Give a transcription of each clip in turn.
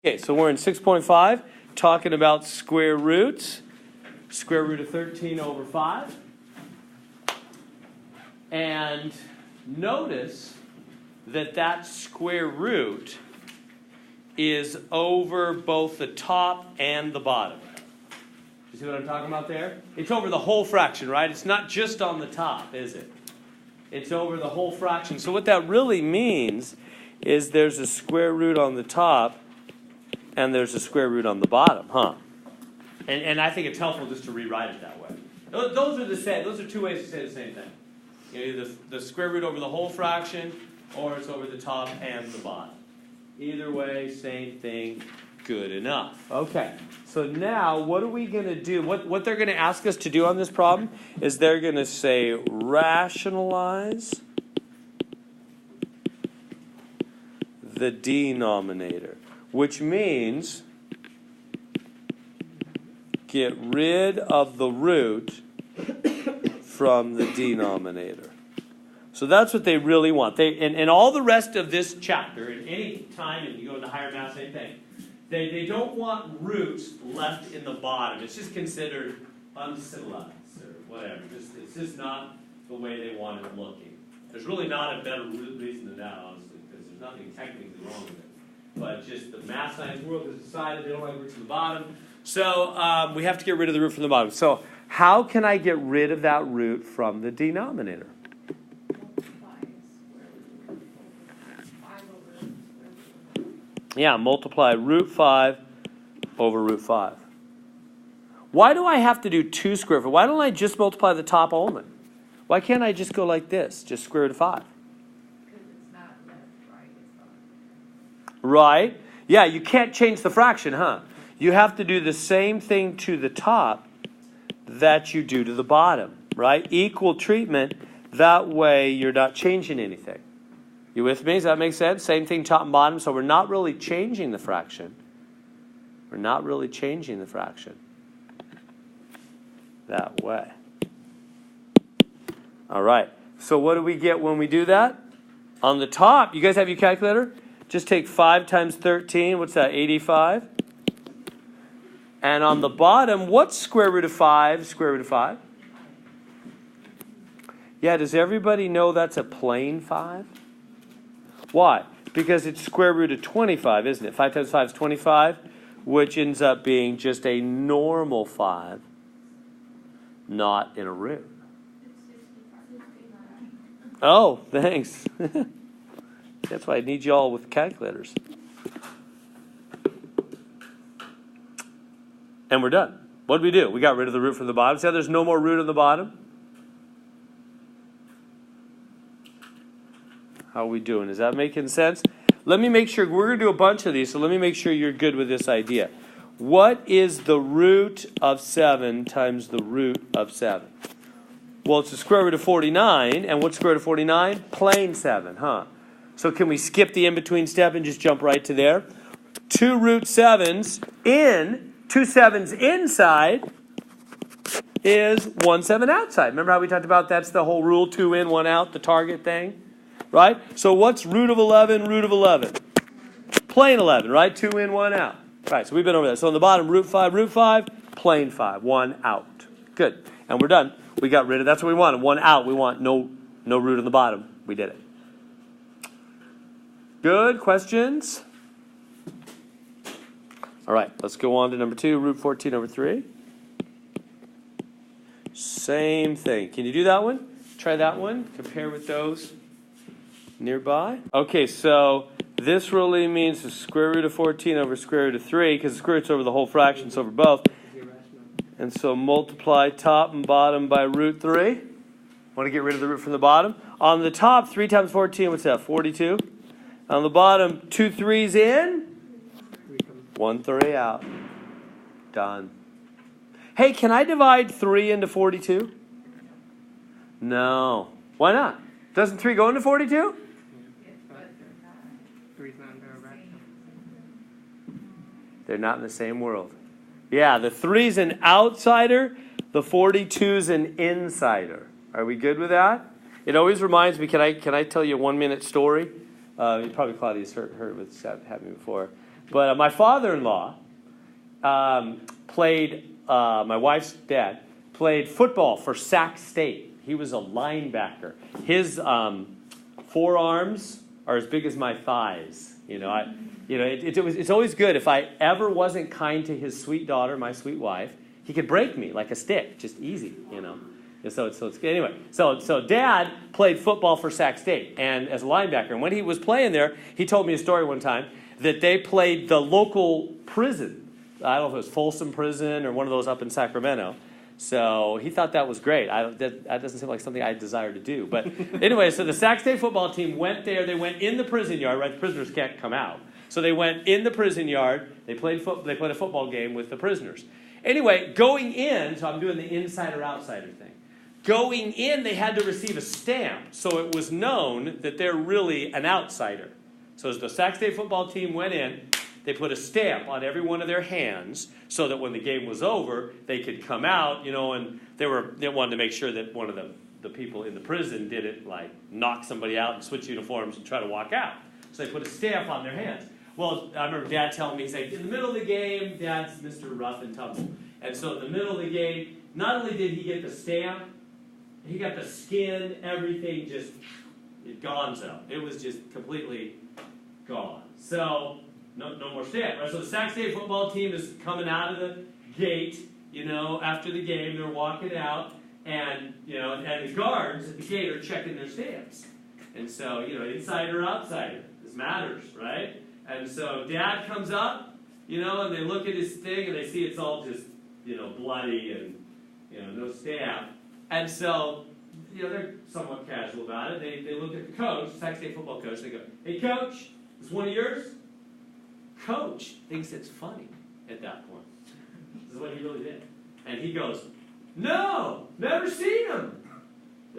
Okay, so we're in 6.5, talking about square roots. Square root of 13 over 5. And notice that that square root is over both the top and the bottom. You see what I'm talking about there? It's over the whole fraction, right? It's not just on the top, is it? It's over the whole fraction. So what that really means is there's a square root on the top and there's a square root on the bottom, huh? And I think it's helpful just to rewrite it that way. Those are the same. Those are two ways to say the same thing. Either the square root over the whole fraction, or it's over the top and the bottom. Either way, same thing, good enough. Okay, so now what are we going to do? What they're going to ask us to do on this problem is they're going to say rationalize the denominator, which means get rid of the root from the denominator. So that's what they really want. And all the rest of this chapter, at any time, if you go into higher math, same thing, they don't want roots left in the bottom. It's just considered uncivilized or whatever. It's just not the way they want it looking. There's really not a better reason than that, honestly, because there's nothing technically wrong with it. But just the math science world has decided they don't like roots in the bottom. So we have to get rid of the root from the bottom. So how can I get rid of that root from the denominator? Yeah, multiply root 5 over root 5. Why do I have to do 2 square root? Why don't I just multiply the top only? Why can't I just go like this, just square root of 5? Because it's not left, right? It's not. Right? Yeah, you can't change the fraction, huh? You have to do the same thing to the top that you do to the bottom, right? Equal treatment. That way you're not changing anything. You with me? Does that make sense? Same thing top and bottom. So we're not really changing the fraction. We're not really changing the fraction that way. All right. So what do we get when we do that? On the top, you guys have your calculator? Just take 5 times 13. What's that? 85. And on the bottom, what's square root of 5? Square root of 5? Yeah, does everybody know that's a plain 5? Why? Because it's square root of 25, isn't it? 5 times 5 is 25, which ends up being just a normal 5, not in a root. Oh, thanks. That's why I need you all with calculators. And we're done. What did we do? We got rid of the root from the bottom. See how there's no more root on the bottom? How are we doing? Is that making sense? Let me make sure. We're going to do a bunch of these, so let me make sure you're good with this idea. What is the root of 7 times the root of 7? Well, it's the square root of 49. And what's square root of 49? Plain 7, huh? So can we skip the in-between step and just jump right to there? 2 root 7s in, 2 7s inside is 1 7 outside. Remember how we talked about that's the whole rule, 2 in, 1 out, the target thing? Right? So what's root of 11, root of 11? Plain 11, right? 2 in, 1 out. Right, so we've been over that. So on the bottom, root 5, plain 5, 1 out. Good. And we're done. We got rid of, that's what we wanted, 1 out. We want no root on the bottom. We did it. Good. Questions? All right, let's go on to number 2, root 14 over 3. Same thing. Can you do that one? Try that one. Compare with those nearby. Okay, so this really means the square root of 14 over square root of 3, because the square root's over the whole fraction, so over both. And so multiply top and bottom by root 3. Want to get rid of the root from the bottom? On the top, 3 times 14, what's that, 42? On the bottom, 2 3s in, 1 3 out. Done. Hey, can I divide 3 into 42? No. Why not? Doesn't 3 go into 42? They're not in the same world. Yeah, the 3's an outsider, the 42's an insider. Are we good with that? It always reminds me, can I tell you a 1-minute story? Probably Claudia's heard it with happening before. But my father-in-law played, my wife's dad, played football for Sac State. He was a linebacker. His forearms are as big as my thighs. It's always good. If I ever wasn't kind to his sweet daughter, my sweet wife, he could break me like a stick, just easy, So Dad played football for Sac State and as a linebacker. And when he was playing there, he told me a story one time that they played the local prison. I don't know if it was Folsom Prison or one of those up in Sacramento. So he thought that was great. That doesn't seem like something I desire to do. But anyway, so the Sac State football team went there. They went in the prison yard, right? The prisoners can't come out. So they went in the prison yard. They played a football game with the prisoners. Anyway, going in, so I'm doing the insider-outsider thing. Going in, they had to receive a stamp, so it was known that they're really an outsider. So as the Sac State football team went in, they put a stamp on every one of their hands so that when the game was over, they could come out, and they wanted to make sure that one of the people in the prison didn't like knock somebody out and switch uniforms and try to walk out. So they put a stamp on their hands. Well, I remember Dad telling me, he's like, in the middle of the game, Dad's Mr. Rough and Tumble. And so in the middle of the game, not only did he get the stamp, he got the skin, everything just gonzo. It was just completely gone. So no more stamp, right? So the Sac State football team is coming out of the gate, after the game, they're walking out, and the guards at the gate are checking their stamps. And so, insider, outsider, this matters, right? And so Dad comes up, and they look at his thing, and they see it's all just, bloody and, no stamp. And so, they're somewhat casual about it. They look at the coach, Sac State football coach, they go, hey, Coach, is one of yours? Coach thinks it's funny at that point. This is what he really did. And he goes, no, never seen him.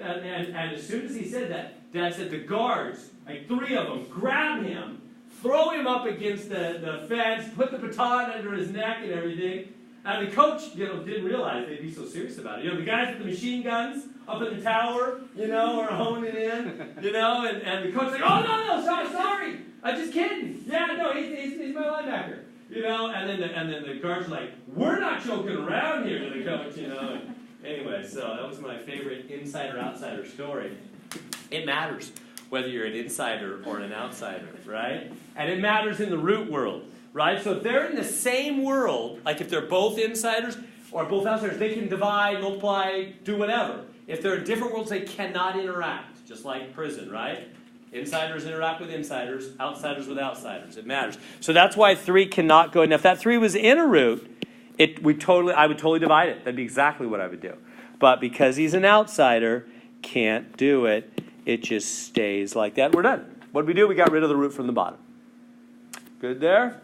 And as soon as he said that, Dad said the guards, like 3 of them, grab him, throw him up against the fence, put the baton under his neck and everything. And the coach, didn't realize they'd be so serious about it. The guys with the machine guns up in the tower, are honing in, and the coach's like, oh, no, sorry, I'm just kidding. Yeah, no, he's my linebacker, and then the guards are like, we're not joking around here to the coach, Anyway, so that was my favorite insider-outsider story. It matters whether you're an insider or an outsider, right? And it matters in the root world, right? So if they're in the same world, like if they're both insiders or both outsiders, they can divide, multiply, do whatever. If they're in different worlds, they cannot interact, just like prison, right? Insiders interact with insiders, outsiders with outsiders. It matters. So that's why 3 cannot go. Now, if that 3 was in a root, I would totally divide it. That'd be exactly what I would do. But because he's an outsider, can't do it. It just stays like that. We're done. What did we do? We got rid of the root from the bottom. Good there?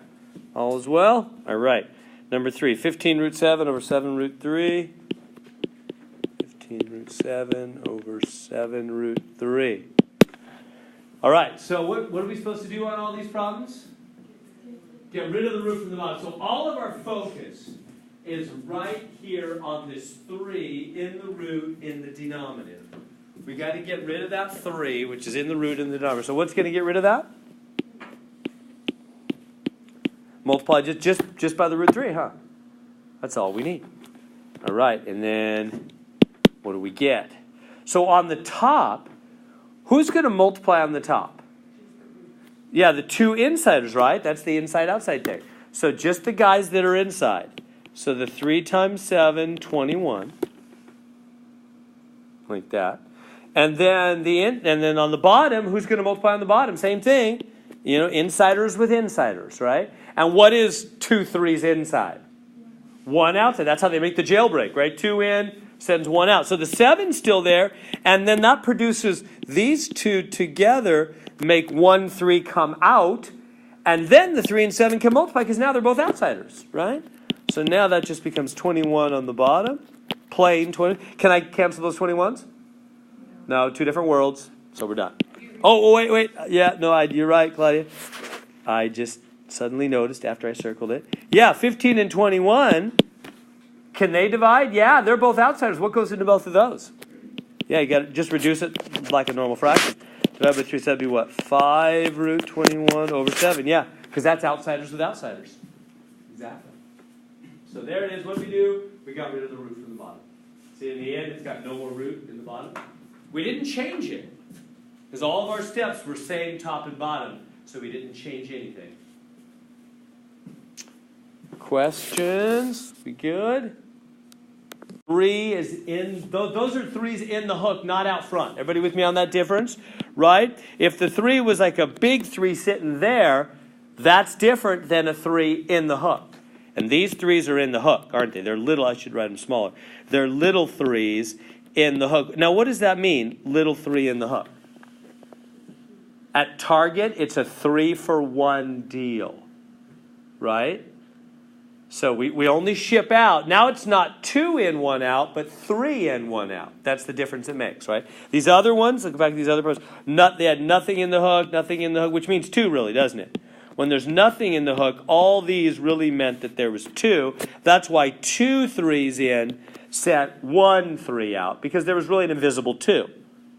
All is well? All right. Number 3, 15 root 7 over 7 root 3. 15 root 7 over 7 root 3. All right, so what are we supposed to do on all these problems? Get rid of the root from the bottom. So all of our focus is right here on this 3 in the root in the denominator. We got to get rid of that 3, which is in the root in the denominator. So what's going to get rid of that? Multiply just by the root 3, huh? That's all we need. All right, and then what do we get? So on the top, who's going to multiply on the top? Yeah, the 2 insiders, right? That's the inside-outside thing. So just the guys that are inside. So the 3 times 7, 21. Like that. And then on the bottom, who's going to multiply on the bottom? Same thing. Insiders with insiders, right? And what is 2 3s inside? 1 outside. That's how they make the jailbreak, right? 2 in, sends 1 out. So the 7's still there, and then that produces these 2 together make 1 3 come out, and then the 3 and 7 can multiply because now they're both outsiders, right? So now that just becomes 21 on the bottom. Plain 20. Can I cancel those 21s? No, 2 different worlds, so we're done. Oh, wait. Yeah, no, you're right, Claudia. I just suddenly noticed after I circled it. Yeah, 15 and 21. Can they divide? Yeah, they're both outsiders. What goes into both of those? Yeah, you got to just reduce it like a normal fraction. Divide by 3, so that'd be what? 5 root 21 over 7. Yeah, Because that's outsiders with outsiders. Exactly. So there it is. What did we do? We got rid of the root from the bottom. See, in the end, it's got no more root in the bottom. We didn't change it. Because all of our steps were same top and bottom. So we didn't change anything. Questions? We good? 3 is in, those are 3's in the hook, not out front. Everybody with me on that difference? Right? If the 3 was like a big 3 sitting there, that's different than a 3 in the hook. And these 3's are in the hook, aren't they? They're little, I should write them smaller. They're little 3's in the hook. Now, what does that mean, little 3 in the hook? At Target, it's a 3-for-1 deal, right? So we only ship out. Now it's not 2 in, 1 out, but 3 in, 1 out. That's the difference it makes, right? These other ones, look back at these other pros, they had nothing in the hook, which means 2 really, doesn't it? When there's nothing in the hook, all these really meant that there was 2. That's why 2 3's in sent 1 3 out, because there was really an invisible 2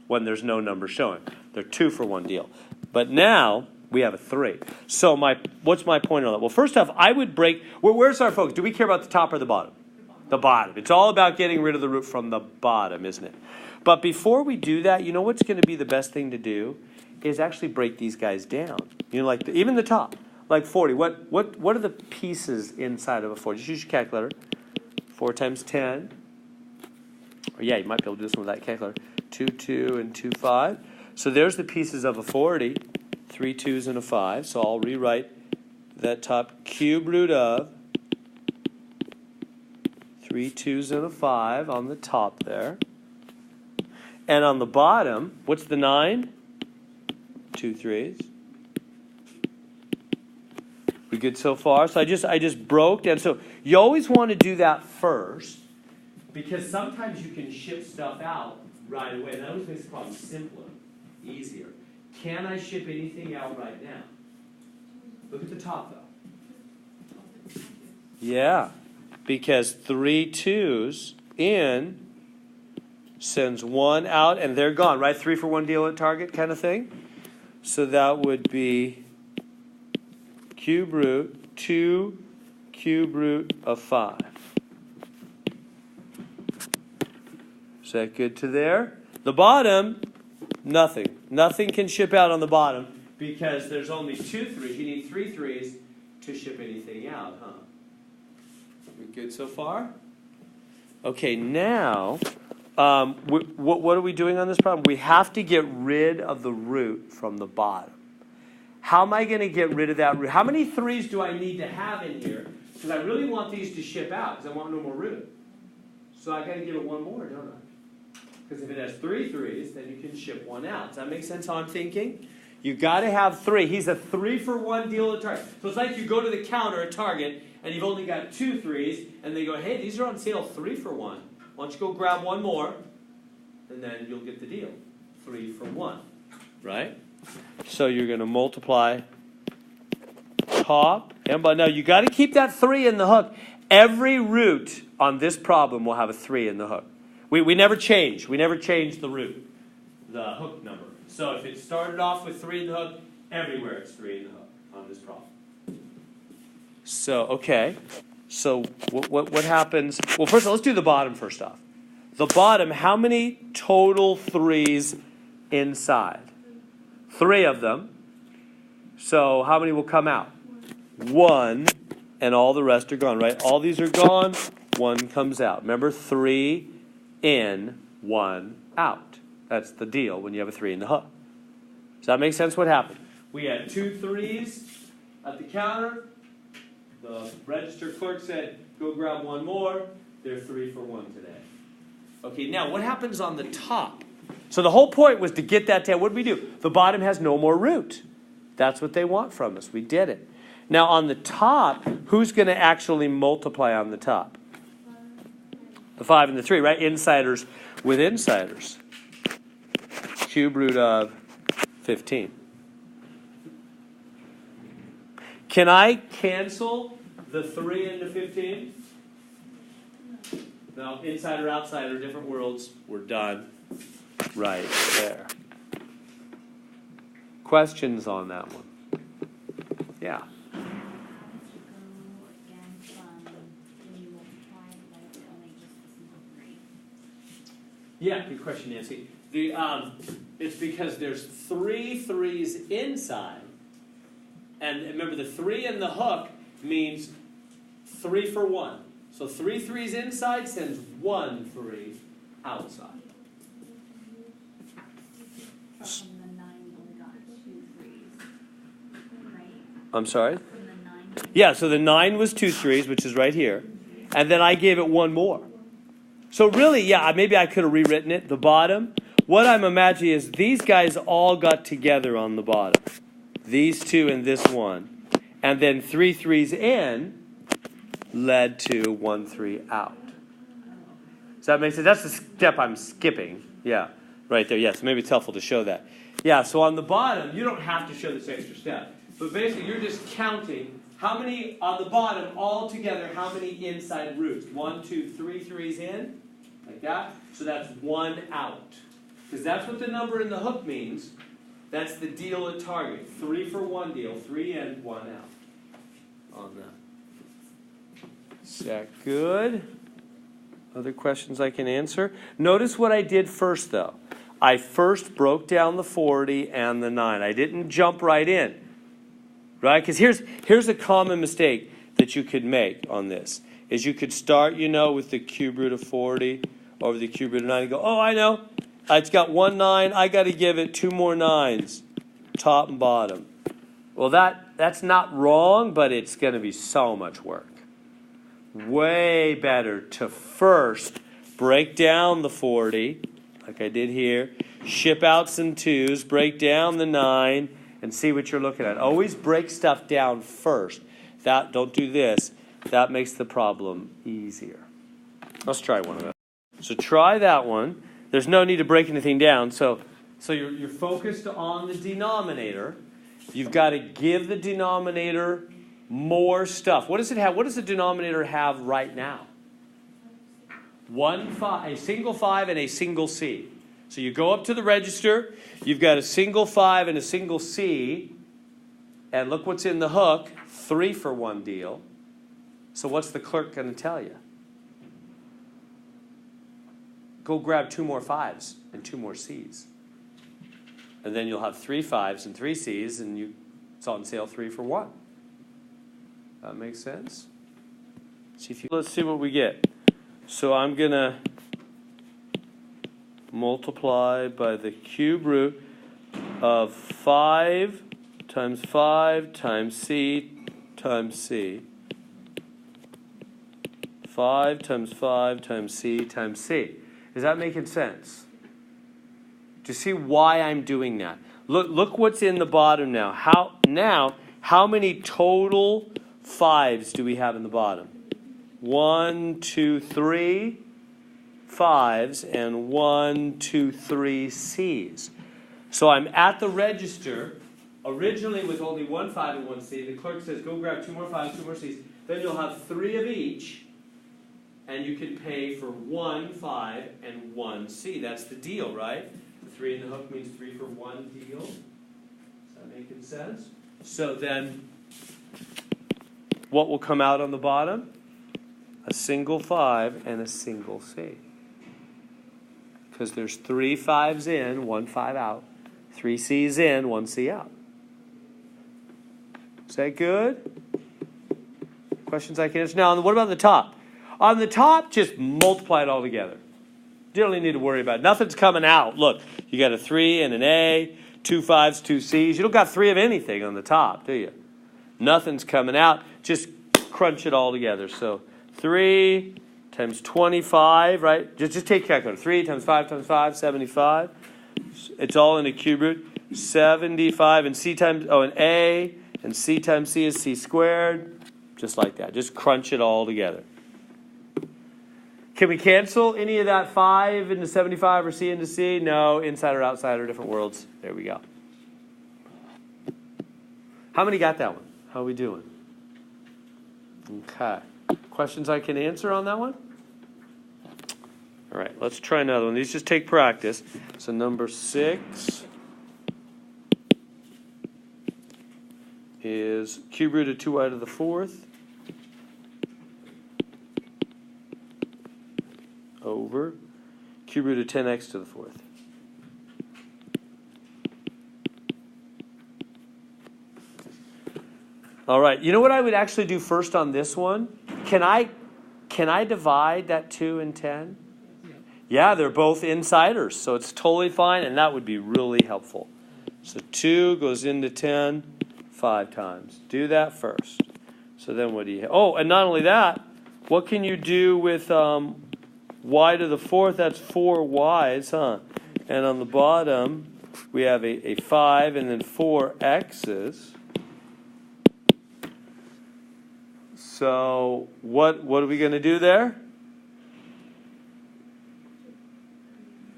when there's no number showing. They're 2-for-1 deal. But now we have a 3. So what's my point on that? Well, first off, I would break. Where's our focus? Do we care about the top or the bottom? The bottom. It's all about getting rid of the root from the bottom, isn't it? But before we do that, you know what's going to be the best thing to do is actually break these guys down. You know, like even the top, like 40. What are the pieces inside of a 40? Just use your calculator. 4 times 10. Or yeah, you might be able to do this one with that calculator. 2, 2, and 2, 5. So there's the pieces of a 40. 3 2's and a 5. So I'll rewrite that top cube root of 3 2's and a 5 on the top there. And on the bottom, what's the 9? 2 3's. We good so far? So I just broke down. So you always want to do that first, because sometimes you can ship stuff out right away. That always makes the problem simpler, easier. Can I ship anything out right now? Look at the top, though. Yeah, because 3 2's in sends 1 out, and they're gone, right? 3-for-1 deal at Target kind of thing. So that would be cube root 2 cube root of 5. Is that good to there? The bottom, nothing. Nothing can ship out on the bottom because there's only 2 3's. You need 3 3's to ship anything out, huh? We good so far? Okay, now, what are we doing on this problem? We have to get rid of the root from the bottom. How am I going to get rid of that root? How many 3's do I need to have in here? Because I really want these to ship out because I want no more root. So I got to give it 1 more, don't I? Because if it has 3 3's, then you can ship 1 out. Does that make sense how I'm thinking? You've got to have 3. He's a 3-for-1 deal at Target. So it's like you go to the counter at Target, and you've only got 2 3's, and they go, hey, these are on sale 3-for-1. Why don't you go grab 1 more, and then you'll get the deal. 3-for-1, right? So you're going to multiply top and bottom. Now, you got to keep that 3 in the hook. Every root on this problem will have a 3 in the hook. We never change. We never change the root, the hook number. So if it started off with 3 in the hook, everywhere it's 3 in the hook on this problem. So, okay. So what happens? Well, first of all, let's do the bottom first off. The bottom, how many total 3's inside? 3 of them. So how many will come out? 1, and all the rest are gone, right? All these are gone. 1 comes out. Remember, 3 in, 1 out. That's the deal when you have a 3 in the hook. Does that make sense? What happened? We had 2 3's at the counter. The register clerk said, go grab 1 more. They're 3-for-1 today. Okay, now what happens on the top? So the whole point was to get that down. What did we do? The bottom has no more root. That's what they want from us. We did it. Now on the top, who's going to actually multiply on the top? The 5 and the 3, right? Insiders with insiders. Cube root of 15. Can I cancel the 3 into 15? No, insider, outsider, different worlds. We're done right there. Questions on that one? Yeah. Yeah, good question, Nancy. It's because there's 3 3s inside. And remember, the 3 in the hook means 3 for 1. So 3 3s inside sends 1 3 outside. From the 9, you only got 2 3s, right? I'm sorry? From the 9. Yeah, so the 9 was 2 3s, which is right here. And then I gave it 1 more. So really, yeah, maybe I could have rewritten it. The bottom, what I'm imagining is these guys all got together on the bottom. These 2 and this 1. And then 3 3s in led to 1 3 out. Does that make sense? That's the step I'm skipping. Yeah, right there. Yes, maybe it's helpful to show that. Yeah, so on the bottom, you don't have to show this extra step. But basically, you're just counting how many, on the bottom, all together, how many inside roots? 1, 2, 3 3s in, like that. So that's 1 out. Because that's what the number in the hook means. That's the deal at target. 3 for 1 deal, 3 in, 1 out. On that. Is that good? Other questions I can answer? Notice what I did first, though. I first broke down the 40 and the 9. I didn't jump right in. Right? Because here's a common mistake that you could make on this. Is you could start, with the cube root of 40 over the cube root of 9 and go, oh, I know. It's got 1 9. I got to give it 2 more 9s, top and bottom. Well, that's not wrong, but it's going to be so much work. Way better to first break down the 40, like I did here, ship out some 2s, break down the 9, and see what you're looking at. Always break stuff down first. Don't do this. That makes the problem easier. Let's try one of those. So try that one. There's no need to break anything down. So you're focused on the denominator. You've got to give the denominator more stuff. What does it have? What does the denominator have right now? 1 5, a single 5 and a single C. So you go up to the register. You've got a single 5 and a single C. And look what's in the hook. 3 for 1 deal. So what's the clerk going to tell you? Go grab 2 more 5s and 2 more C's. And then you'll have 3 5s and 3 C's, and it's on sale 3 for 1. That makes sense? Let's see what we get. So I'm going to multiply by the cube root of 5 times 5 times C times C. 5 times 5 times C times C. Is that making sense? Do you see why I'm doing that? Look what's in the bottom now. How many total 5s do we have in the bottom? 1, 2, 3 5s and 1, 2, 3 C's. So I'm at the register originally with only 1 5 and 1 C. The clerk says, go grab 2 more 5s, 2 more C's. Then you'll have 3 of each. And you can pay for 1 5 and 1 C. That's the deal, right? The 3 in the hook means 3 for 1 deal. Is that making sense? So then, what will come out on the bottom? A single 5 and a single C. Because there's 3 5s in, 1 5 out. 3 C's in, 1 C out. Is that good? Questions I can answer? Now, what about the top? On the top, just multiply it all together. You don't even need to worry about it. Nothing's coming out. Look, you got a 3 and an A, 2 5s, 2 C's. You don't got 3 of anything on the top, do you? Nothing's coming out. Just crunch it all together. So 3 times 25, right? Just take calculator. 3 times 5 times 5, 75. It's all in a cube root. 75 and C times, an A and C times C is C squared. Just like that. Just crunch it all together. Can we cancel any of that 5 into 75 or C into C? No, inside or outside are different worlds. There we go. How many got that one? How are we doing? Okay. Questions I can answer on that one? All right, let's try another one. These just take practice. So number 6 is cube root of 2y to the 4th. Over cube root of 10x to the fourth. All right, you know what I would actually do first on this one? Can I divide that 2 and 10? Yeah, they're both insiders, so it's totally fine, and that would be really helpful. So 2 goes into 10 5 times. Do that first. So then what do you have? Oh, and not only that, what can you do with y to the fourth? That's 4 y's, huh? And on the bottom, we have a 5 and then 4 x's. So what are we going to do there?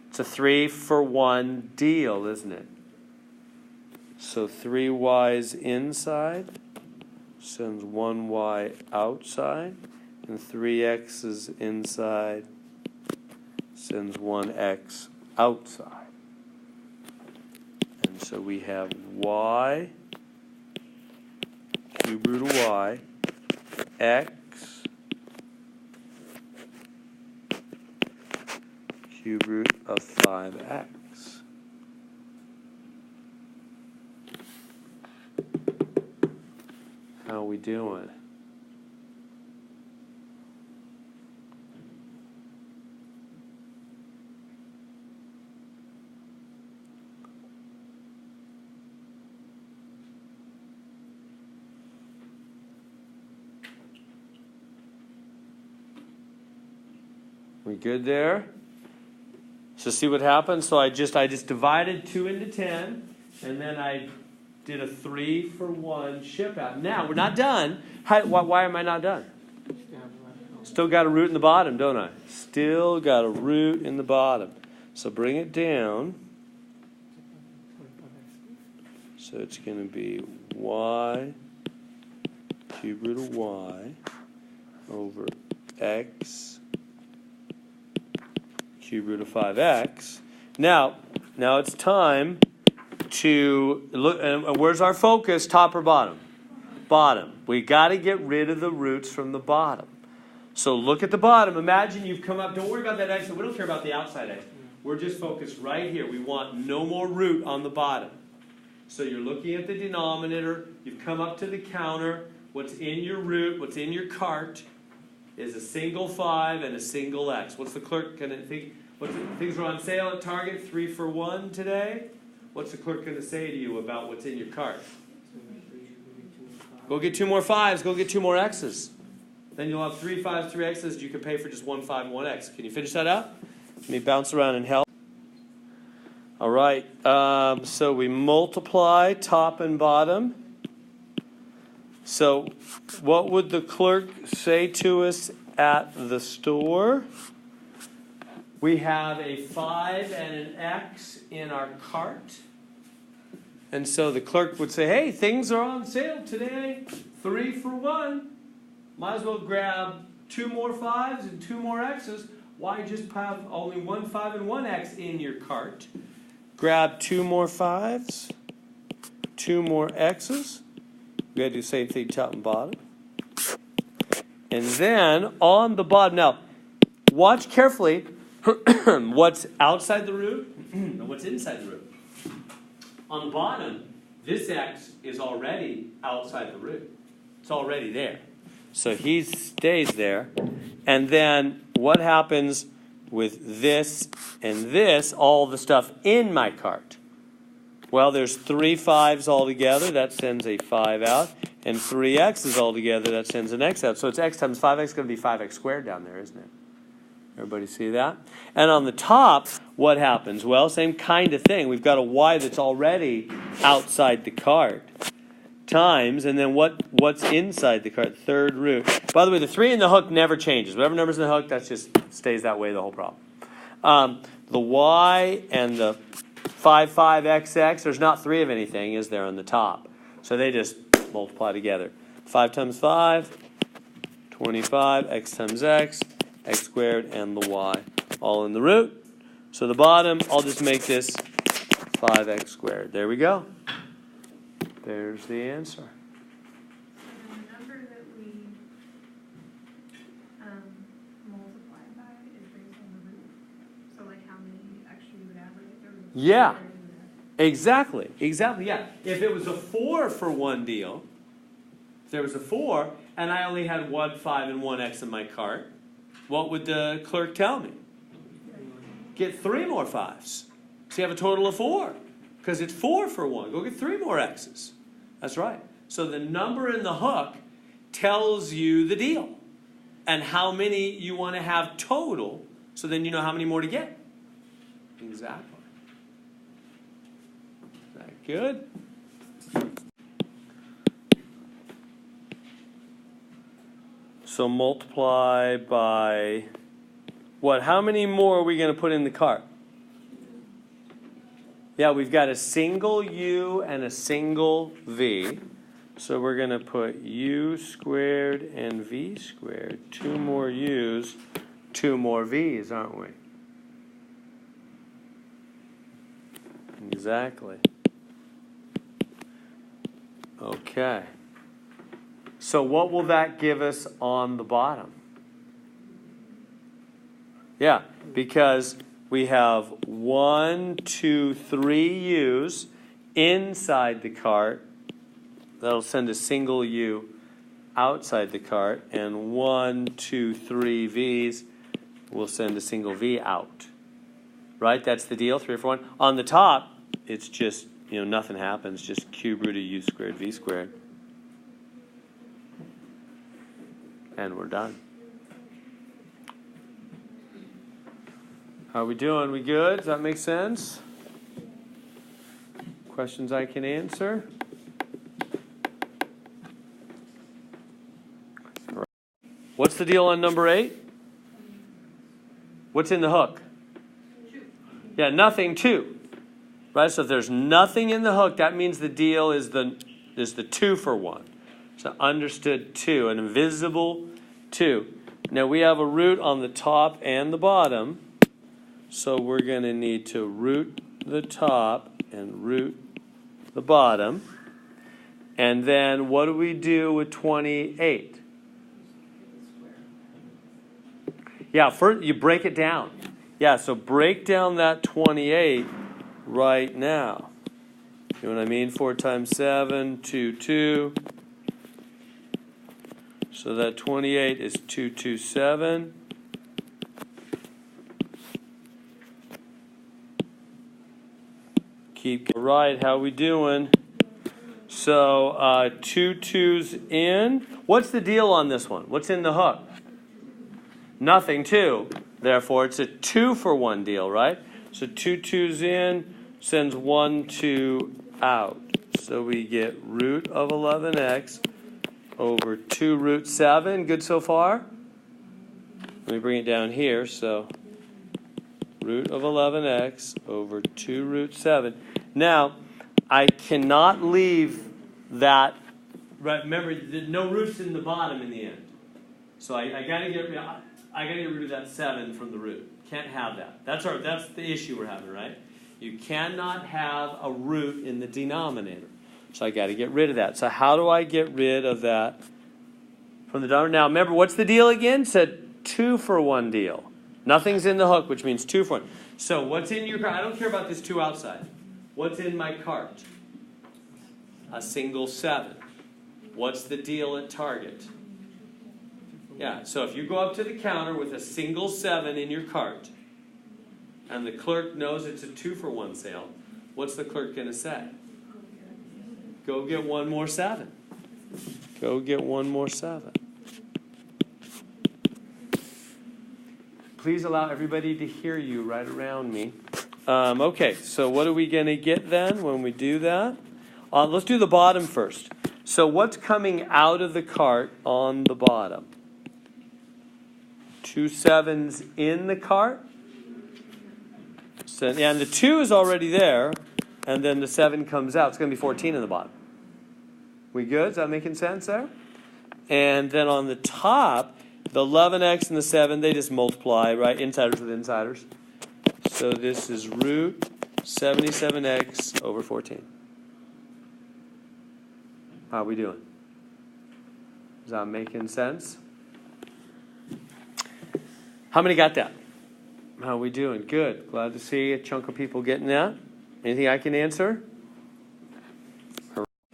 It's a 3-for-1 deal, isn't it? So 3 y's inside sends 1 y outside, and 3 x's inside sends 1 x outside. And so we have y, cube root of y, x, cube root of 5x. How are we doing? We good there? So see what happened? So I just divided 2 into 10, and then I did a 3-for-1 ship out. Now, we're not done. Why am I not done? Still got a root in the bottom, don't I? Still got a root in the bottom. So bring it down. So it's going to be y cube root of y over x cube root of 5x. Now it's time to look. And where's our focus? Top or bottom? Bottom. We got to get rid of the roots from the bottom. So look at the bottom. Imagine you've come up. Don't worry about that x. We don't care about the outside x. We're just focused right here. We want no more root on the bottom. So you're looking at the denominator. You've come up to the counter. What's in your root? What's in your cart is a single 5 and a single x. What's the clerk going to think? Things are on sale at Target, 3-for-1 today. What's the clerk going to say to you about what's in your cart? Go get 2 more 5s. Go get 2 more x's. Then you'll have 3 5s, 3 x's. You can pay for just 1 5 and 1 x. Can you finish that up? Let me bounce around and help. All right. So we multiply top and bottom. So what would the clerk say to us at the store? We have a 5 and an x in our cart. And so the clerk would say, hey, things are on sale today. 3-for-1. Might as well grab 2 more 5s and 2 more x's. Why just have only 1 5 and 1 x in your cart? Grab 2 more 5s, 2 more x's. We got to do the same thing top and bottom. And then on the bottom, now watch carefully what's outside the root and what's inside the root. On the bottom, this x is already outside the root. It's already there. So he stays there. And then what happens with this and this, all the stuff in my cart? Well, there's 3 5s altogether. That sends a 5 out. And 3 x's altogether. That sends an x out. So it's x times 5x going to be 5x squared down there, isn't it? Everybody see that? And on the top, what happens? Well, same kind of thing. We've got a y that's already outside the cart. Times, and then what's inside the cart? Third root. By the way, the 3 in the hook never changes. Whatever number's in the hook, that just stays that way the whole problem. The y and the 5 5xx, there's not 3 of anything, is there, on the top? So they just multiply together. 5 times 5, 25, x times x squared, and the y, all in the root. So the bottom, I'll just make this 5x squared. There we go. There's the answer. And the number that we multiply by is based on the root. So like how Yeah. Exactly. Exactly. Yeah. If it was a 4 for one deal, if there was a 4 and I only had 1 5 and 1 X in my cart, what would the clerk tell me? Get 3 more 5s. So you have a total of 4. Because it's 4 for 1. Go get 3 more X's. That's right. So the number in the hook tells you the deal and how many you want to have total, so then you know how many more to get. Exactly. Is that good? So multiply by what? How many more are we going to put in the cart? Yeah, we've got a single U and a single V. So we're going to put U squared and V squared. 2 more U's, 2 more V's, aren't we? Exactly. Okay. So what will that give us on the bottom? Yeah, because we have 1, 2, 3 U's inside the cart. That'll send a single U outside the cart. And 1, 2, 3 V's will send a single V out. Right? That's the deal, 3 for 1. On the top, it's just, nothing happens. Just cube root of U squared V squared. And we're done. How are we doing? We good? Does that make sense? Questions I can answer? What's the deal on number 8? What's in the hook? 2. Yeah, nothing, 2. Right? So if there's nothing in the hook, that means the deal is the 2 for 1. So understood 2, an invisible 2. Now we have a root on the top and the bottom. So we're going to need to root the top and root the bottom. And then what do we do with 28? Yeah, first you break it down. Yeah, so break down that 28 right now. You know what I mean? 4 times 7, 2, 2. So that 28 is 227. Keep right. How we doing? So 2 2's in. What's the deal on this one? What's in the hook? Nothing, 2. Therefore, it's a 2 for 1 deal, right? So 2 2's in, sends 1 2 out. So we get root of 11x over 2 root 7. Good so far? Let me bring it down here. So root of 11x over 2 root 7. Now, I cannot leave that. Right? Remember, there's no roots in the bottom in the end. So I got to get rid of that 7 from the root. Can't have that. That's the issue we're having, right? You cannot have a root in the denominator. So I got to get rid of that. So how do I get rid of that from the denominator? Now remember, what's the deal again? It said 2 for 1 deal. Nothing's in the hook, which means 2 for 1. So what's in your cart? I don't care about this 2 outside. What's in my cart? A single 7. What's the deal at Target? Yeah, so if you go up to the counter with a single 7 in your cart, and the clerk knows it's a 2 for 1 sale, what's the clerk going to say? Go get 1 more 7. Go get 1 more 7. Please allow everybody to hear you right around me. Okay, so what are we going to get then when we do that? Let's do the bottom first. So what's coming out of the cart on the bottom? 2 7's in the cart. So, and the 2 is already there, and then the 7 comes out. It's going to be 14 in the bottom. We good? Is that making sense there? And then on the top, the 11x and the 7, they just multiply, right? Insiders with insiders. So this is root 77x over 14. How are we doing? Is that making sense? How many got that? How are we doing? Good. Glad to see a chunk of people getting that. Anything I can answer?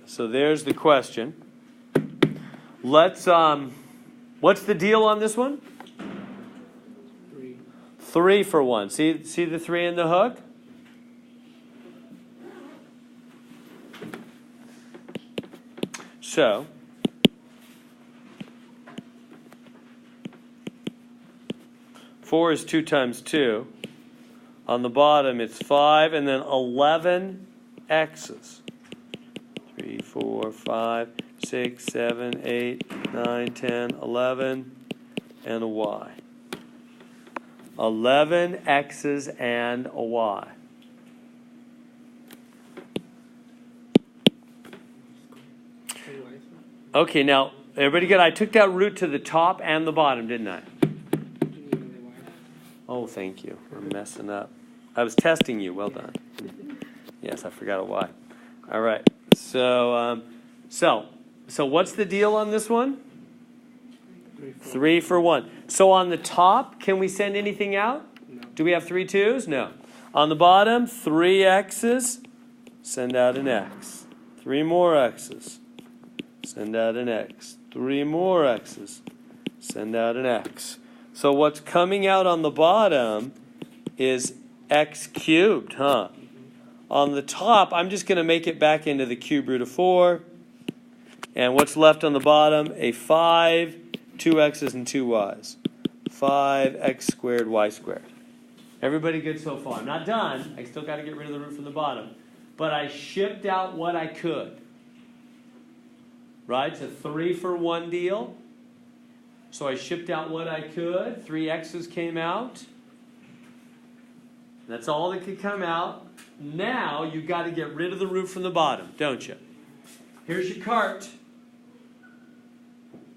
So there's the question. Let's, what's the deal on this one? 3 for 1. See the 3 in the hook? So, four is 2 times 2. On the bottom, it's 5, and then 11 x's. 3, 4, 5, 6, 7, 8, 9, 10, 11, and a y. 11 x's and a y. Okay, now, everybody good? I took that root to the top and the bottom, didn't I? Oh, thank you. I'm messing up. I was testing you. Well done. Yes, I forgot a y. All right. So what's the deal on this one? 3 for 1. So on the top, can we send anything out? No. Do we have 3 2's? No. On the bottom, 3 x's. Send out an x. 3 more x's. Send out an x. 3 more x's. Send out an x. So what's coming out on the bottom is x cubed, huh? On the top, I'm just going to make it back into the cube root of 4. And what's left on the bottom? A 5, 2 x's and 2 y's. 5x squared y squared. Everybody good so far? I'm not done. I still got to get rid of the root from the bottom. But I shipped out what I could. Right? It's a 3 for 1 deal. So I shipped out what I could. 3 x's came out. That's all that could come out. Now you've got to get rid of the root from the bottom, don't you? Here's your cart.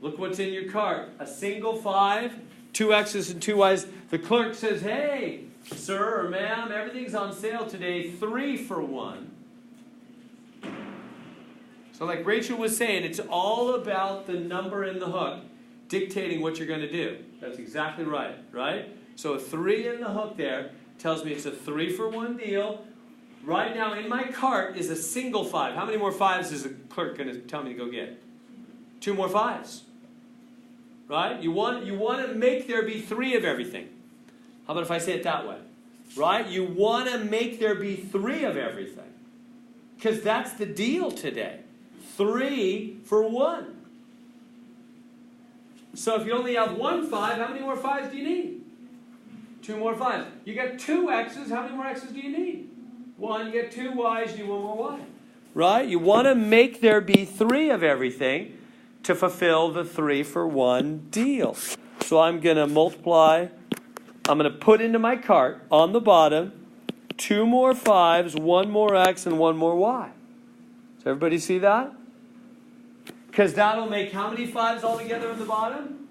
Look what's in your cart. A single 5, 2 x's and 2 y's. The clerk says, hey, sir or ma'am, everything's on sale today, 3 for 1. So like Rachel was saying, it's all about the number in the hook dictating what you're going to do. That's exactly right, right? So a 3 in the hook there tells me it's a 3 for 1 deal. Right now in my cart is a single 5. How many more 5s is the clerk going to tell me to go get? 2 more 5s. Right? You want to make there be 3 of everything. How about if I say it that way? Right? You want to make there be 3 of everything. Because that's the deal today. 3 for 1. So if you only have 1 5, how many more 5s do you need? 2 more 5s. You got 2 x's, how many more x's do you need? 1, you get 2 y's, you need 1 more y. Right? You want to make there be 3 of everything to fulfill the 3 for 1 deal. So I'm going to multiply, I'm going to put into my cart on the bottom 2 more 5s, 1 more x, and 1 more y. Does everybody see that? Because that'll make how many 5s altogether in the bottom?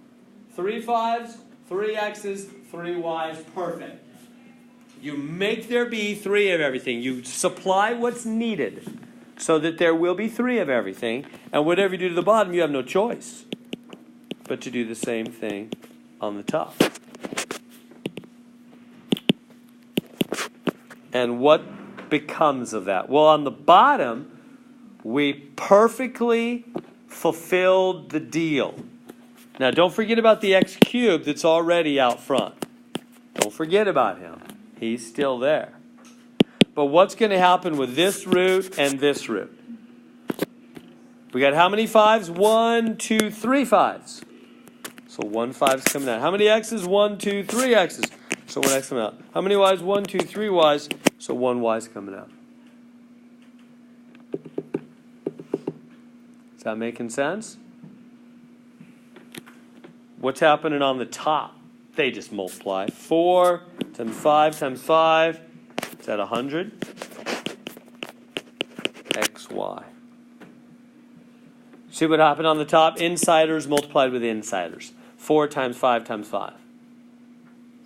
3 5s, 3 x's, 3 y's. Perfect. You make there be 3 of everything. You supply what's needed so that there will be 3 of everything. And whatever you do to the bottom, you have no choice but to do the same thing on the top. And what becomes of that? Well, on the bottom, we perfectly fulfilled the deal. Now, don't forget about the x cubed that's already out front. Don't forget about him. He's still there. But what's going to happen with this root and this root? We got how many 5s? 1, 2, 3 5s. So 1 5's coming out. How many x's? 1, 2, 3 x's. So 1 x coming out. How many y's? 1, 2, 3 y's. So 1 y's coming out. Is that making sense? What's happening on the top? They just multiply. 4 times 5 times 5. Is that 100? XY. See what happened on the top? Insiders multiplied with insiders. 4 times 5 times 5.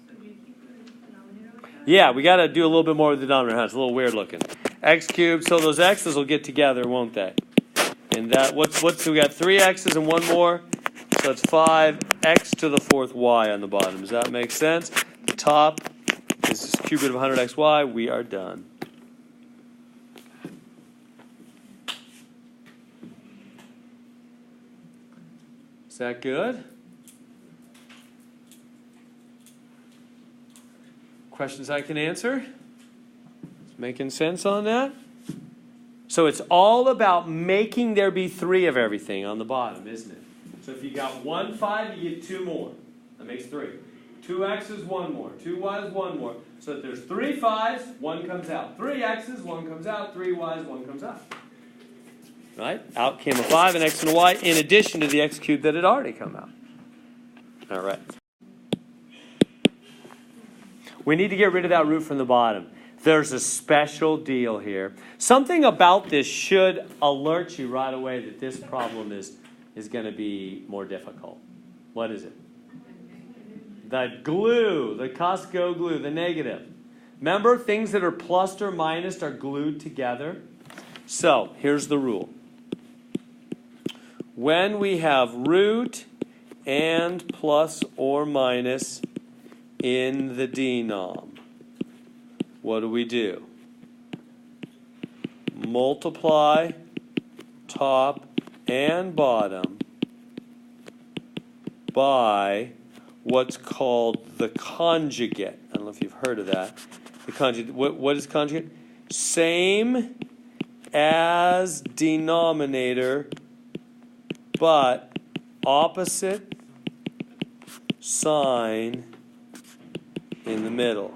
So do you keep the denominator like that? Yeah, we got to do a little bit more with the denominator. It's a little weird looking. X cubed. So those x's will get together, won't they? And that what's we got 3 x's and 1 more. So it's 5x to the 4th y on the bottom. Does that make sense? The top is this cube root of 100xy. We are done. that good? Questions I can answer? Making sense on that? So it's all about making there be 3 of everything on the bottom, isn't it? So if you got 1 5, you get 2 more. That makes 3. 2 x's, 1 more. 2 y's, 1 more. So if there's 3 5s, 1 comes out. 3 x's, 1 comes out. 3 y's, 1 comes out. Right? Out came a 5, an x and a y, in addition to the x cubed that had already come out. All right. We need to get rid of that root from the bottom. There's a special deal here. Something about this should alert you right away that this problem is going to be more difficult. What is it? The glue, the Costco glue, the negative. Remember, things that are plus or minus are glued together. So, here's the rule. When we have root and plus or minus in the denom, what do? Multiply top and bottom by what's called the conjugate. I don't know if you've heard of that. The conjugate. What is conjugate? Same as denominator, but opposite sign in the middle.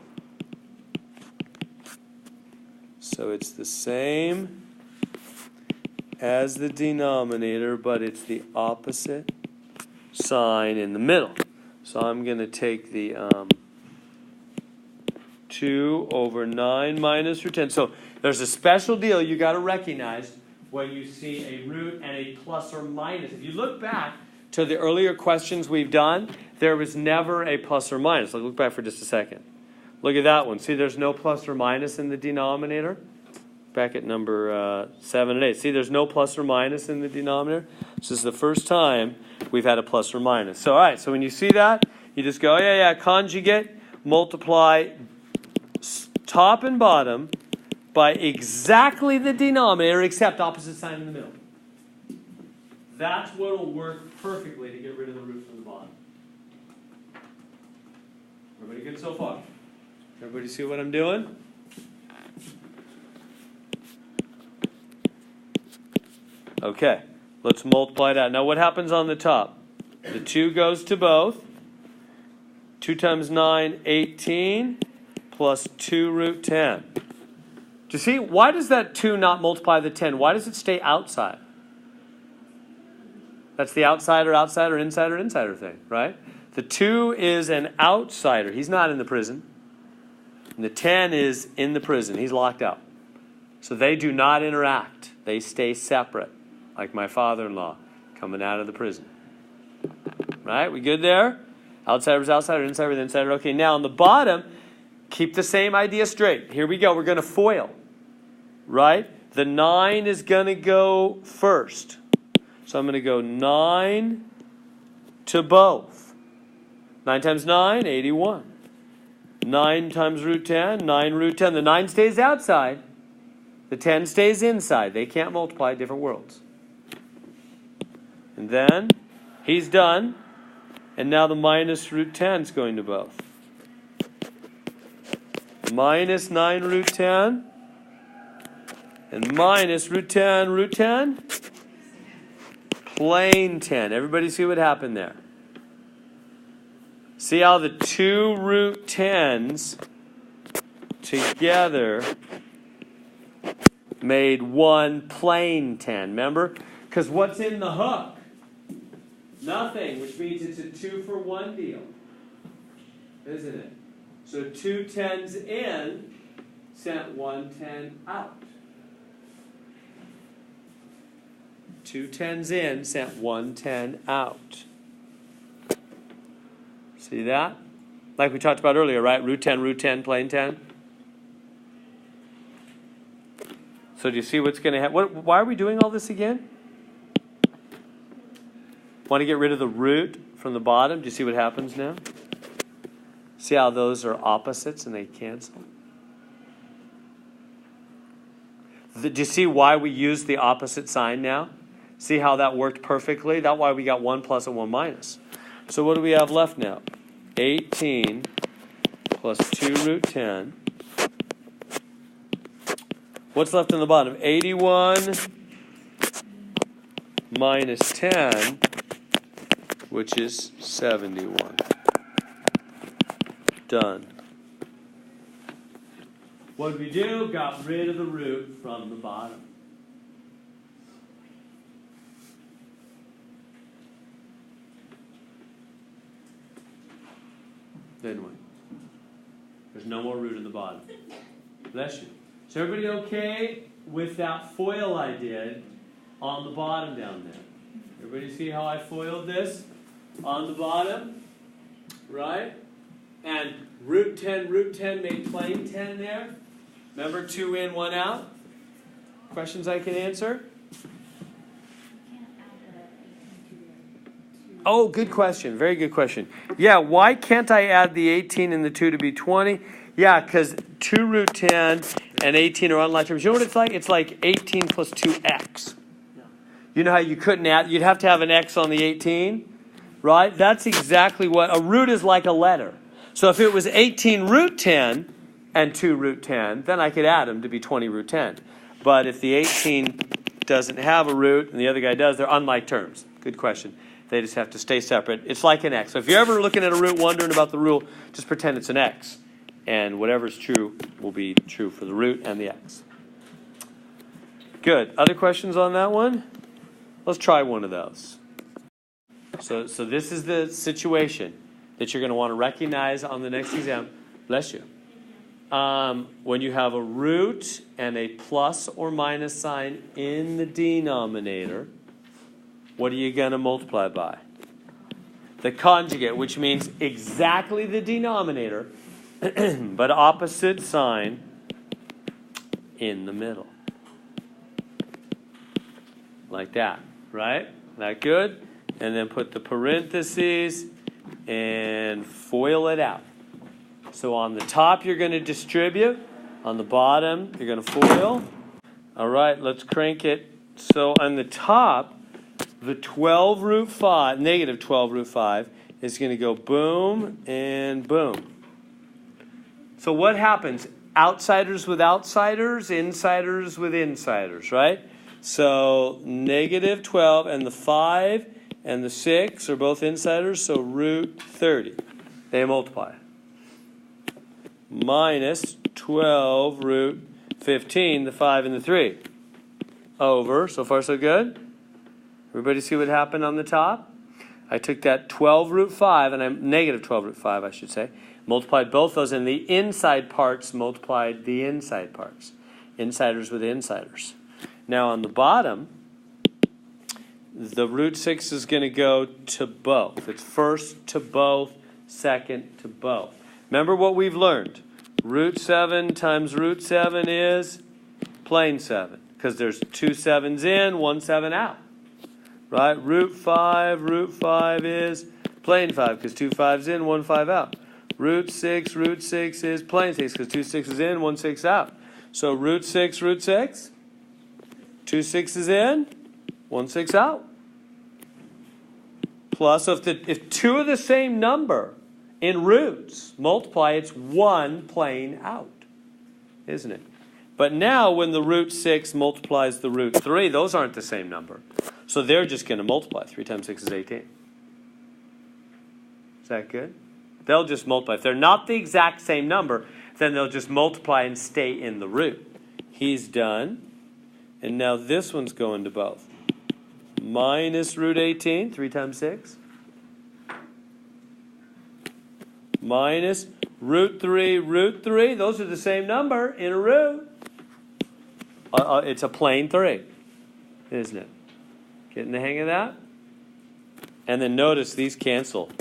So it's the same as the denominator, but it's the opposite sign in the middle. So I'm going to take the 2 over 9 minus root 10. So there's a special deal you got to recognize when you see a root and a plus or minus. If you look back to the earlier questions we've done, there was never a plus or minus. Look back for just a second. Look at that one. See, there's no plus or minus in the denominator. Back at number 7 and 8. See, there's no plus or minus in the denominator. This is the first time we've had a plus or minus. So, all right, so when you see that, you just go, conjugate, multiply top and bottom by exactly the denominator except opposite sign in the middle. That's what will work perfectly to get rid of the root from the bottom. Everybody good so far? Everybody see what I'm doing? Okay, let's multiply that. Now what happens on the top? The 2 goes to both. 2 times 9, 18, plus 2 root 10. Do you see? Why does that 2 not multiply the 10? Why does it stay outside? That's the outsider, insider thing, right? The 2 is an outsider. He's not in the prison. And the 10 is in the prison. He's locked up. So they do not interact. They stay separate, like my father-in-law coming out of the prison. Right? We good there? Outsider's outsider, insider, insider. Okay, now on the bottom, keep the same idea straight. Here we go. We're going to FOIL. Right? The 9 is going to go first. So I'm going to go 9 to both. 9 times 9, 81. 9 times root 10, 9 root 10. The 9 stays outside. The 10 stays inside. They can't multiply different worlds. And then he's done. And now the minus root 10 is going to both. Minus 9 root 10. And minus root 10. Plain 10. Everybody see what happened there? See how the 2 root 10s together made 1 plain 10. Remember? Because what's in the hook? Nothing, which means it's a 2 for 1 deal. Isn't it? So 2 10s in sent 1 10 out. 2 10s in sent 1 10 out. See that? Like we talked about earlier, right? Root 10, plain 10. So do you see what's going to happen? Why are we doing all this again? Want to get rid of the root from the bottom? Do you see what happens now? See how those are opposites and they cancel? Do you see why we use the opposite sign now? See how that worked perfectly? That's why we got 1 plus and 1 minus. So what do we have left now? 18 plus 2 root 10. What's left on the bottom? 81 minus 10, which is 71. Done. What did we do? Got rid of the root from the bottom. Then what? There's no more root in the bottom. Bless you. Is everybody okay with that FOIL I did on the bottom down there? Everybody see how I FOILed this on the bottom? Right? And root 10 made plain 10 there. Remember 2 in, 1 out? Questions I can answer? Oh, good question. Very good question. Yeah, why can't I add the 18 and the 2 to be 20? Yeah, because 2 root 10 and 18 are unlike terms. You know what it's like? It's like 18 plus 2x. You know how you couldn't add, you'd have to have an x on the 18, right? That's exactly what, a root is like a letter. So if it was 18 root 10 and 2 root 10, then I could add them to be 20 root 10. But if the 18 doesn't have a root and the other guy does, they're unlike terms. Good question. They just have to stay separate. It's like an x. So if you're ever looking at a root wondering about the rule, just pretend it's an x. And whatever's true will be true for the root and the x. Good. Other questions on that one? Let's try one of those. So this is the situation that you're going to want to recognize on the next exam. Bless you. When you have a root and a plus or minus sign in the denominator, what are you going to multiply by? The conjugate, which means exactly the denominator, but opposite sign in the middle. Like that, right? That good? And then put the parentheses and FOIL it out. So on the top, you're going to distribute. On the bottom, you're going to FOIL. All right, let's crank it. So on the top, the 12 root 5, negative 12 root 5, is going to go boom and boom. So what happens? Outsiders with outsiders, insiders with insiders, right? So negative 12 and the 5 and the 6 are both insiders, so root 30. They multiply. Minus 12 root 15, the 5 and the 3. Over. So far so good? Everybody see what happened on the top? I took that 12 root 5, and I'm negative 12 root 5, I should say. Multiplied both those, and the inside parts multiplied the inside parts. Insiders with insiders. Now on the bottom, the root 6 is going to go to both. It's first to both, second to both. Remember what we've learned. Root 7 times root 7 is plain 7. Because there's 2 7s in, 1 7 out. Right? Root 5 is plain 5. Because 2 5s in, 1 5 out. Root 6 is plain 6. Because 2 6s in, 1 6 out. So root 6, 2 6s in, 1 6 out. Plus, if 2 are the same number in roots, multiply, it's 1 plain out. Isn't it? But now when the root 6 multiplies the root 3, those aren't the same number. So they're just going to multiply. 3 times 6 is 18. Is that good? They'll just multiply. If they're not the exact same number, then they'll just multiply and stay in the root. He's done. And now this one's going to both. Minus root 18, 3 times 6. Minus root 3. Those are the same number in a root. It's a plain 3, isn't it? Getting the hang of that? And then notice these cancel.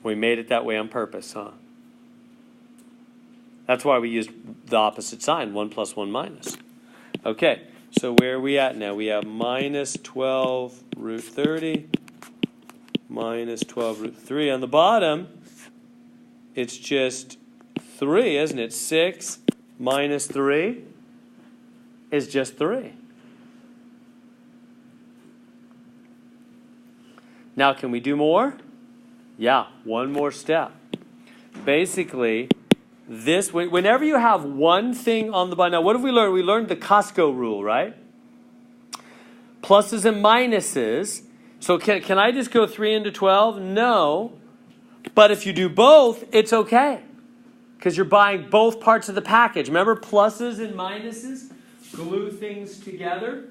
We made it that way on purpose, huh? That's why we used the opposite sign, 1 plus 1 minus. Okay, so where are we at now? We have minus 12 root 30, minus 12 root 3. On the bottom, it's just 3, isn't it? 6 minus 3 is just 3. Now, can we do more? Yeah, one more step. Basically, whenever you have one thing on the bottom, now what have we learned? We learned the Costco rule, right? Pluses and minuses. So can I just go 3 into 12? No. But if you do both, it's okay. Because you're buying both parts of the package. Remember, pluses and minuses glue things together,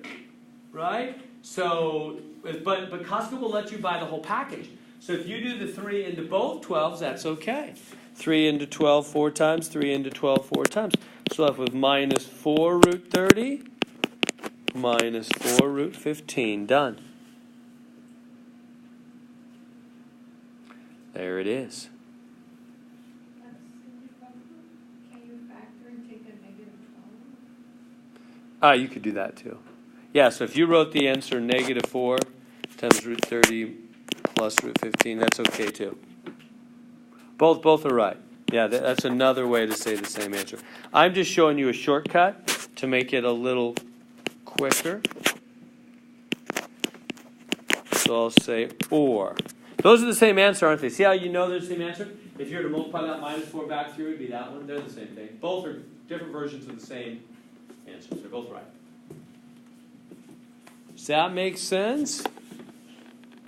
right? So, but Costco will let you buy the whole package. So if you do the 3 into both 12s, that's okay. 3 into 12 4 times, 3 into 12 4 times. So left with minus 4 root 30, minus 4 root 15. Done. There it is. Can you factor and take a negative 12? You could do that too. Yeah, so if you wrote the answer negative 4 times root 30 plus root 15, that's okay too. Both are right. Yeah, that's another way to say the same answer. I'm just showing you a shortcut to make it a little quicker. So I'll say or. Those are the same answer, aren't they? See how you know they're the same answer? If you were to multiply that minus 4 back through, it would be that one. They're the same thing. Both are different versions of the same answers. They're both right. Does that make sense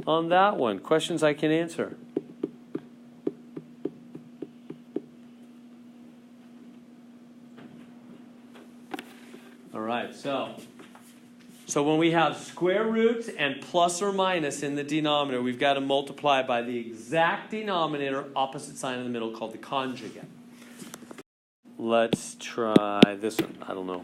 on that one? Questions I can answer? All right, so when we have square roots and plus or minus in the denominator, we've got to multiply by the exact denominator, opposite sign in the middle, called the conjugate. Let's try this one. I don't know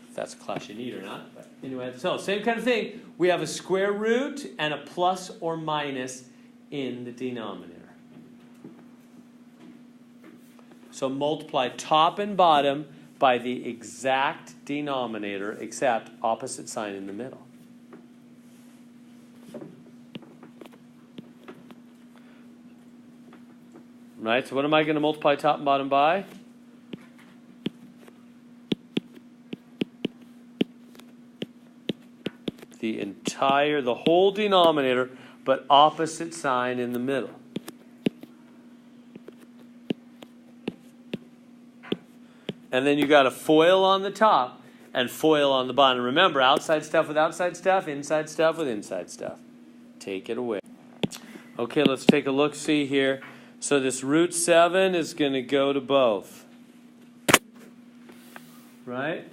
if that's a class you need or not. But anyway, so same kind of thing. We have a square root and a plus or minus in the denominator. So multiply top and bottom by the exact denominator, except opposite sign in the middle. Right, so what am I going to multiply top and bottom by? The whole denominator, but opposite sign in the middle. And then you got a FOIL on the top and FOIL on the bottom. Remember, outside stuff with outside stuff, inside stuff with inside stuff. Take it away. Okay, let's take a look-see here. So this root 7 is going to go to both. Right?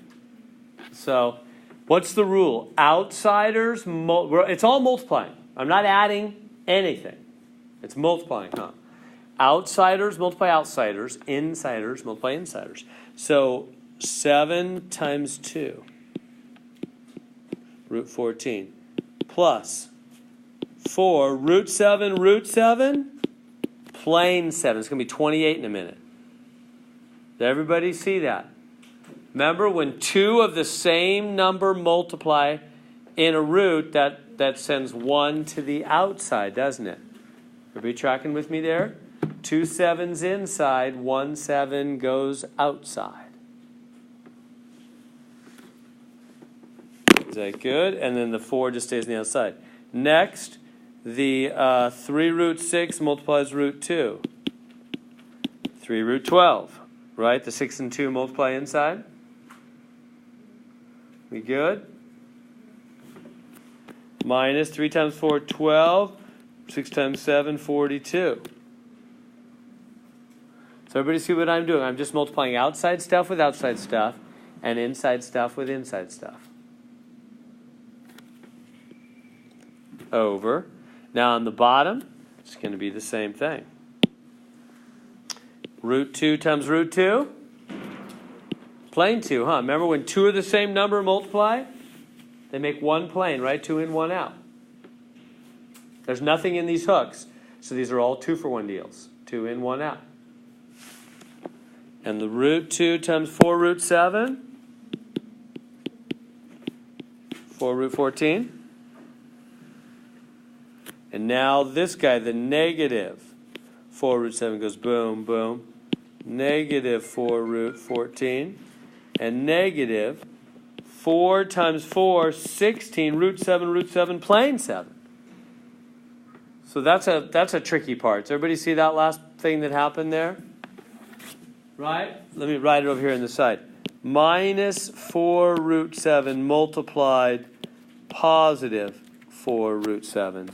So what's the rule? Outsiders, it's all multiplying. I'm not adding anything. It's multiplying, huh? Outsiders multiply outsiders. Insiders multiply insiders. So 7 times 2, root 14, plus 4, root 7, plain 7. It's going to be 28 in a minute. Did everybody see that? Remember, when two of the same number multiply in a root, that sends one to the outside, doesn't it? Everybody tracking with me there? 2 7s inside, 1 7 goes outside. Is that good? And then the 4 just stays on the outside. Next, the 3 root 6 multiplies root 2. 3 root 12, right? The 6 and 2 multiply inside. We good? Minus 3 times 4, 12. 6 times 7, 42. So everybody see what I'm doing? I'm just multiplying outside stuff with outside stuff and inside stuff with inside stuff. Over. Now on the bottom, it's going to be the same thing. Root 2 times root 2. Plane 2, huh? Remember when two of the same number multiply? They make one plane, right? 2 in, 1 out. There's nothing in these hooks. So these are all 2-for-1 deals. 2 in, 1 out. And the root 2 times 4 root 7. 4 root 14. And now this guy, the negative 4 root 7 goes boom, boom. Negative 4 root 14. And negative 4 times 4, 16, root 7, plain 7. So that's a tricky part. Does everybody see that last thing that happened there? Right? Let me write it over here on the side. Minus 4 root 7 multiplied positive 4 root 7.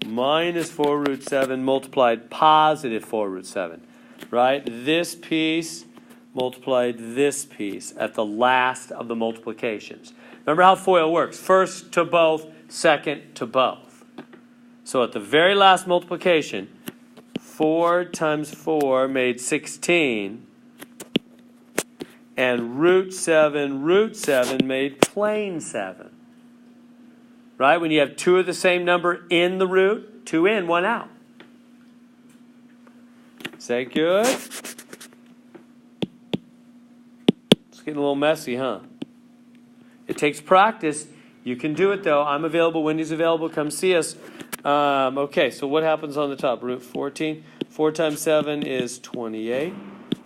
Minus 4 root 7 multiplied positive 4 root 7. Right? This piece multiplied this piece at the last of the multiplications. Remember how FOIL works. First to both, second to both. So at the very last multiplication, 4 times 4 made 16. And root 7 made plain 7. Right? When you have two of the same number in the root, 2 in, 1 out. Is that good? It's getting a little messy, huh? It takes practice. You can do it, though. I'm available. Wendy's available. Come see us. Okay, so what happens on the top? Root 14. 4 times 7 is 28.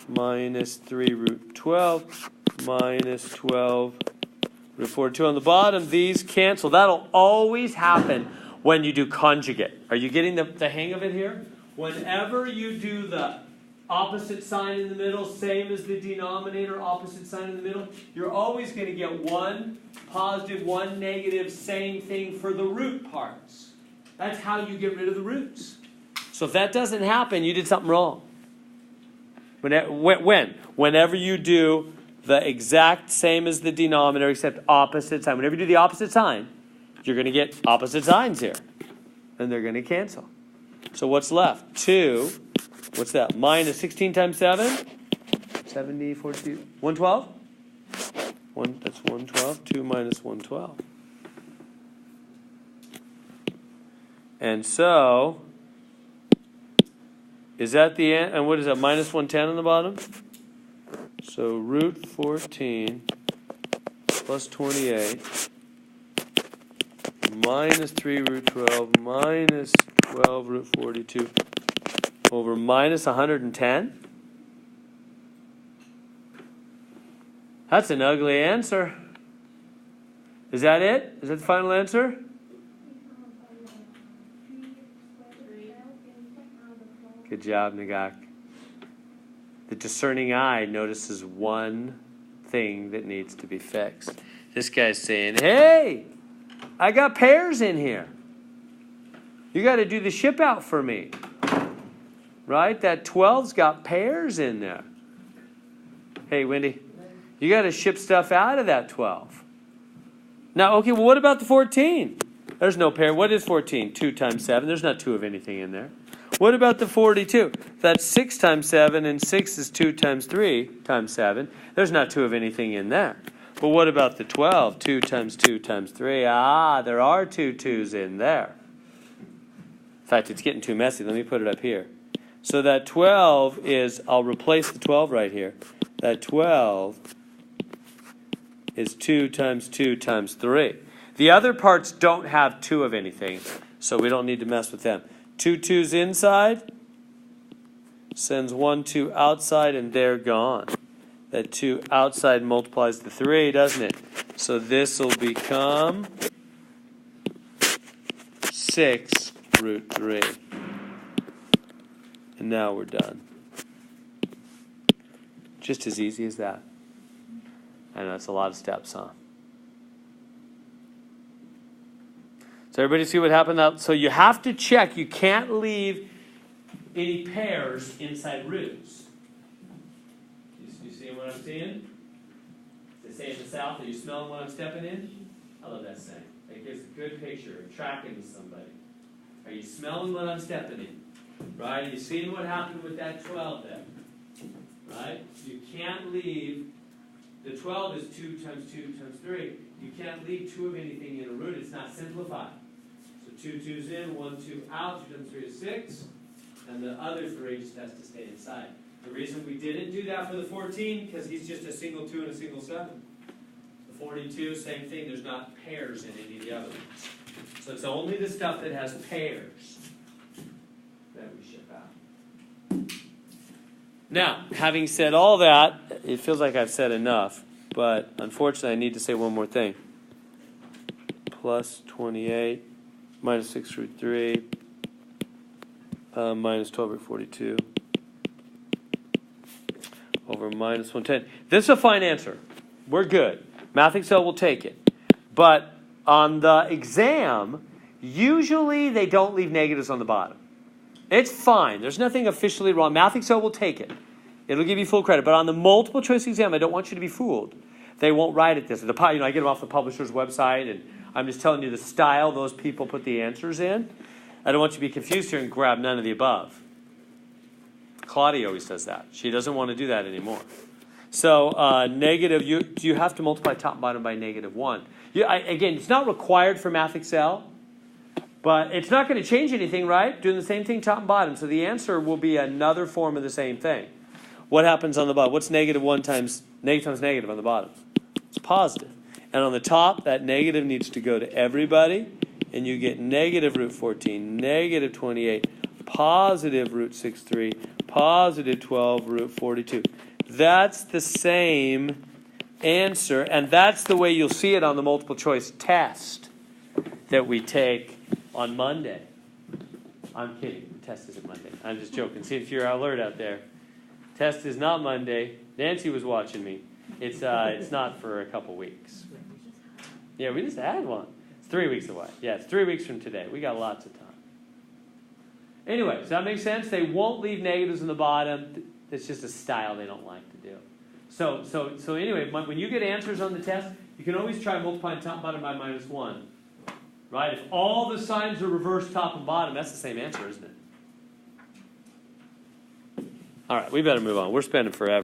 Minus 3 root 12. Minus 12 root 42 on the bottom. These cancel. That'll always happen when you do conjugate. Are you getting the hang of it here? Whenever you do the opposite sign in the middle, same as the denominator, opposite sign in the middle, you're always going to get one positive, one negative, same thing for the root parts. That's how you get rid of the roots. So if that doesn't happen, you did something wrong. Whenever you do the exact same as the denominator, except opposite sign. Whenever you do the opposite sign, you're going to get opposite signs here. And they're going to cancel. So what's left? 2. What's that? Minus 16 times 7? 70, 42. 112? That's 112. 2 minus 112. And so, is that the end? And what is that? Minus 110 on the bottom? So root 14 plus 28 minus 3 root 12 minus 12 root 42 over minus 110? That's an ugly answer. Is that it? Is that the final answer? Good job, Nagak. The discerning eye notices one thing that needs to be fixed. This guy's saying, hey, I got pairs in here. You got to do the ship out for me. Right? That 12's got pairs in there. Hey, Wendy, you got to ship stuff out of that 12. Now, okay, well, what about the 14? There's no pair. What is 14? 2 times 7. There's not 2 of anything in there. What about the 42? That's 6 times 7, and 6 is 2 times 3 times 7. There's not 2 of anything in there. But what about the 12? 2 times 2 times 3. Ah, there are 2 2's in there. In fact, it's getting too messy. Let me put it up here. So that 12 is, I'll replace the 12 right here. That 12 is 2 times 2 times 3. The other parts don't have 2 of anything, so we don't need to mess with them. 2 2's inside, sends 1 2 outside, and they're gone. That 2 outside multiplies the 3, doesn't it? So this will become 6 root 3. And now we're done. Just as easy as that. I know it's a lot of steps, huh? So everybody see what happened now? So you have to check. You can't leave any pairs inside roots. You see what I'm seeing? They say in the South, are you smelling what I'm stepping in? I love that saying. It gives a good picture of tracking somebody. Are you smelling what I'm stepping in? Right? Are you seeing what happened with that 12 there? Right? You can't leave. The 12 is 2 times 2 times 3. You can't leave 2 of anything in a root. It's not simplified. So 2 2's in, 1 2 out. 2 times 3 is 6. And the other 3 just has to stay inside. The reason we didn't do that for the 14, because he's just a single 2 and a single 7. The 42, same thing. There's not pairs in any of the other ones. So it's only the stuff that has pairs that we ship out. Now, having said all that, it feels like I've said enough, but unfortunately I need to say one more thing. Plus 28 minus 6 root 3, minus 12 root 42, over minus 110. This is a fine answer. We're good. Math Excel will take it. But on the exam, usually they don't leave negatives on the bottom. It's fine. There's nothing officially wrong. Math Excel will take it. It'll give you full credit. But on the multiple choice exam, I don't want you to be fooled. They won't write it this way. I get them off the publisher's website, and I'm just telling you the style those people put the answers in. I don't want you to be confused here and grab none of the above. Claudia always does that. She doesn't want to do that anymore. So negative, you have to multiply top and bottom by -1. Again, it's not required for Math Excel. But it's not going to change anything, right? Doing the same thing top and bottom. So the answer will be another form of the same thing. What happens on the bottom? What's -1 times negative on the bottom? It's positive. And on the top, that negative needs to go to everybody. And you get negative root 14, negative 28, positive root 63, positive 12 root 42. That's the same answer. And that's the way you'll see it on the multiple choice test that we take on Monday. I'm kidding. The test isn't Monday. I'm just joking. See if you're alert out there. Test is not Monday. Nancy was watching me. It's not for a couple weeks. Yeah, we just had one. It's 3 weeks away. Yeah, it's 3 weeks from today. We got lots of time. Anyway, does that make sense? They won't leave negatives in the bottom. It's just a style they don't like to do. So anyway, when you get answers on the test, you can always try multiplying top and bottom by -1. Right? If all the signs are reversed top and bottom, that's the same answer, isn't it? All right, we better move on. We're spending forever.